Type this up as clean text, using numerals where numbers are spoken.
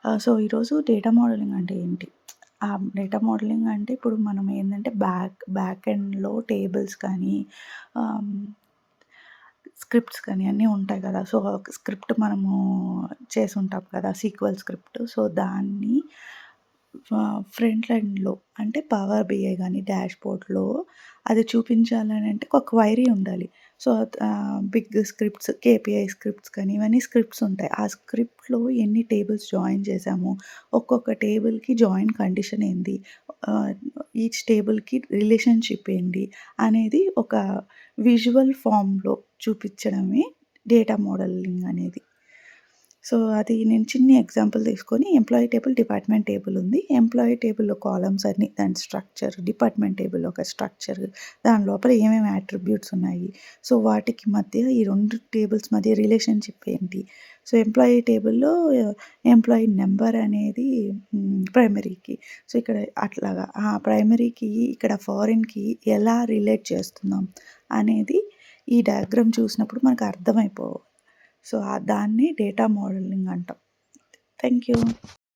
So, ఈరోజు data modelling అంటే ఏంటి? డేటా మోడలింగ్ అంటే ఇప్పుడు మనం ఏందంటే బ్యాక్ ఎండ్‌లో టేబుల్స్ కానీ ఆహ్, స్క్రిప్ట్స్ కానీ అన్నీ ఉంటాయి కదా! సో, ఒక స్క్రిప్ట్ మనము చేసుంటాం కదా! Sequel script. సో, దాన్ని ఫ్రంట్ ఎండ్‌లో అంటే పవర్ బిఐ గానీ, డాష్‌బోర్డ్‌లో అది చూపించాలనంటే ఒక క్వైరీ ఉండాలి. So, big scripts, KPI scripts కానీ ఇవన్నీ స్క్రిప్ట్స్ ఉంటాయి. ఆ స్క్రిప్ట్‌లో ఎన్ని టేబుల్స్ జాయిన్ చేశాము, ఒక్కొక్క టేబుల్‌కి జాయిన్ కండిషన్ ఏంది, ఆహ్, ఈచ్ టేబుల్‌కి రిలేషన్‌షిప్ ఏంటి అనేది ఒక విజువల్ ఫార్మ్‌లో చూపిచ్చడమే డేటా మోడలింగ్ అనేది. సో, అది నేను చిన్ని ఎగ్జాంపుల్ తీసుకొని ఎంప్లాయీ టేబుల్, డిపార్ట్మెంట్ టేబుల్ ఉంది. ఎంప్లాయీ టేబుల్‌లో కాలమ్స్ అన్నీ దాని స్ట్రక్చర్, డిపార్ట్మెంట్ టేబుల్‌లో ఒక స్ట్రక్చర్, దాని లోపల ఏమేమి అట్రిబ్యూట్స్ ఉన్నాయి. సో, వాటికి మధ్య ఈ 2 టేబుల్స్ మధ్య రిలేషన్‌షిప్ ఏంటి. సో, ఎంప్లాయీ టేబుల్‌లో ఎంప్లాయీ నంబర్ అనేది ప్రైమరీకి. సో, ఇక్కడ అట్లాగా ఆ ప్రైమరీకి ఇక్కడ ఫారిన్‌కి ఎలా రిలేట్ చేస్తున్నాం అనేది ఈ డయాగ్రామ్ చూసినప్పుడు మనకు అర్థమైపోవాలి. సో, దాన్ని డేటా మోడలింగ్ అంటాం. Thank you.